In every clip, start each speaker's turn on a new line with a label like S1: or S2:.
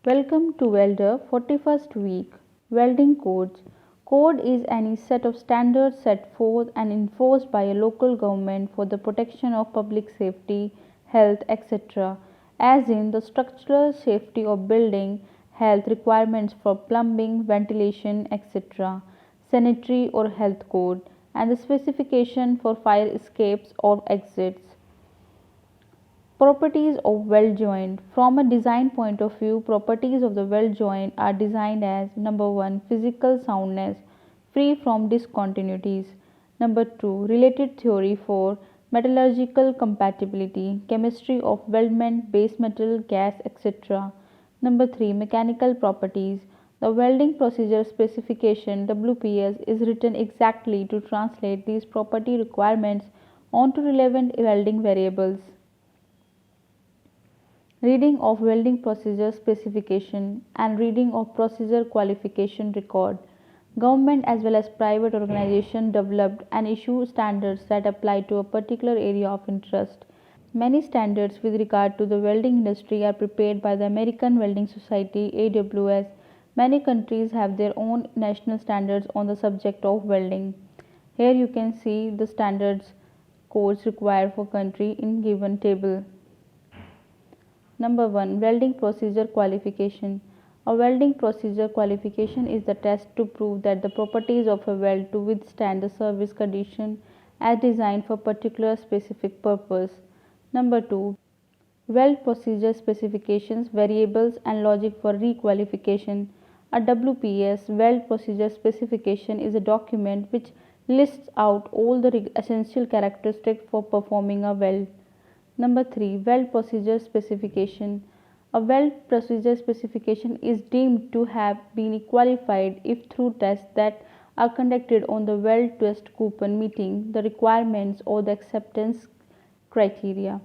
S1: Welcome to Welder 41st Week. Welding Codes. Code is any set of standards set forth and enforced by a local government for the protection of public safety, health, etc., as in the structural safety of building, health requirements for plumbing, ventilation, etc., sanitary or health code, and the specification for fire escapes or exits. Properties of weld joint. From a design point of view, properties of the weld joint are designed as number 1 physical soundness, free from discontinuities. Number 2 related theory for metallurgical compatibility, chemistry of weldment, base metal, gas, etc. Number 3 mechanical properties. The welding procedure specification WPS is written exactly to translate these property requirements onto relevant welding variables. Reading of welding procedure specification and reading of procedure qualification record. Government as well as private organization developed and issue standards that apply to a particular area of interest. Many standards with regard to the welding industry are prepared by the American Welding Society AWS. Many countries have their own national standards on the subject of welding. Here you can see the standards codes required for country in given table. Number 1 Welding Procedure Qualification. A welding procedure qualification is the test to prove that the properties of a weld to withstand the service condition as designed for particular specific purpose. Number 2 Weld Procedure Specifications, Variables and Logic for Requalification. A WPS Weld Procedure Specification is a document which lists out all the essential characteristics for performing a weld. Number 3 Weld Procedure Specification. A weld procedure specification is deemed to have been qualified if through tests that are conducted on the weld test coupon meeting the requirements or the acceptance criteria.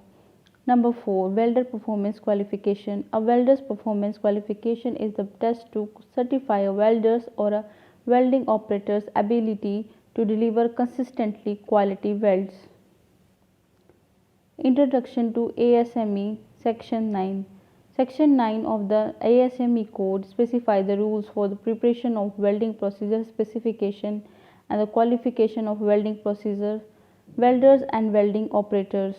S1: Number 4 Welder Performance Qualification. A welder's performance qualification is the test to certify a welder's or a welding operator's ability to deliver consistently quality welds. Introduction to ASME Section 9. Section 9 of the ASME Code specifies the rules for the preparation of welding procedure specification and the qualification of welding procedures, welders and welding operators.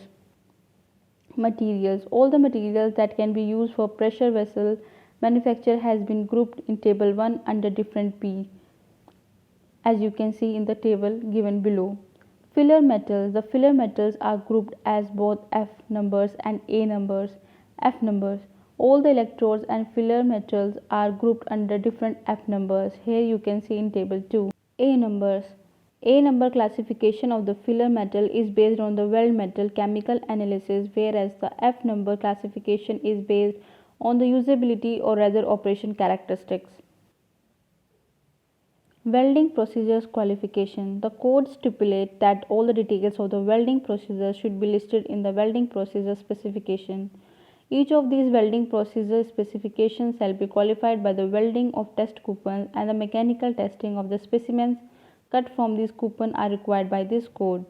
S1: Materials. All the materials that can be used for pressure vessel manufacture has been grouped in table 1 under different P, as you can see in the table given below. Filler metals. The filler metals are grouped as both F numbers and A numbers. F numbers. All the electrodes and filler metals are grouped under different F numbers. Here you can see in table 2. A numbers. A number classification of the filler metal is based on the weld metal chemical analysis, whereas the F number classification is based on the usability or rather operation characteristics. Welding procedures qualification. The code stipulates that all the details of the welding procedure should be listed in the welding procedure specification. Each of these welding procedure specifications shall be qualified by the welding of test coupons, and the mechanical testing of the specimens cut from these coupons are required by this code.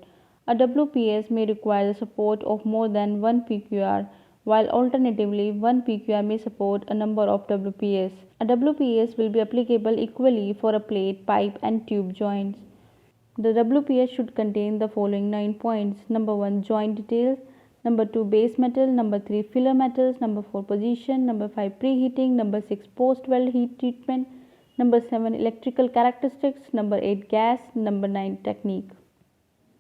S1: A WPS may require the support of more than one PQR, while alternatively one PQR may support a number of WPS. A WPS will be applicable equally for a plate, pipe and tube joints. The WPS should contain the following 9 points. Number 1 joint details, number 2 base metal, number 3 filler metals, number 4 position, number 5 preheating, number 6 post weld heat treatment, number 7 electrical characteristics, number 8 gas, number 9 technique.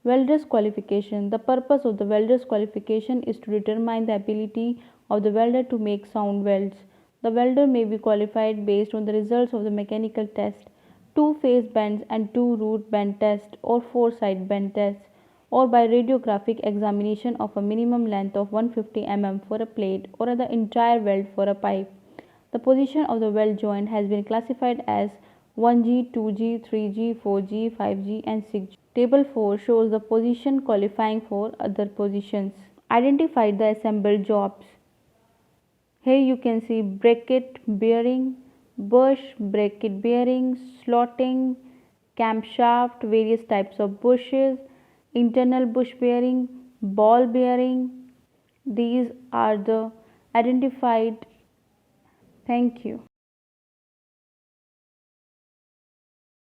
S1: Welder's qualification. The purpose of the welder's qualification is to determine the ability of the welder to make sound welds. The welder may be qualified based on the results of the mechanical test, 2-phase bends and 2-root bend test or 4-side bend test, or by radiographic examination of a minimum length of 150 mm for a plate or the entire weld for a pipe. The position of the weld joint has been classified as 1G, 2G, 3G, 4G, 5G and 6G. Table 4 shows the position qualifying for other positions. Identify the assembled jobs. Here you can see bracket bearing, bush, bracket bearing, slotting, camshaft, various types of bushes, internal bush bearing, ball bearing. These are the identified Thank you.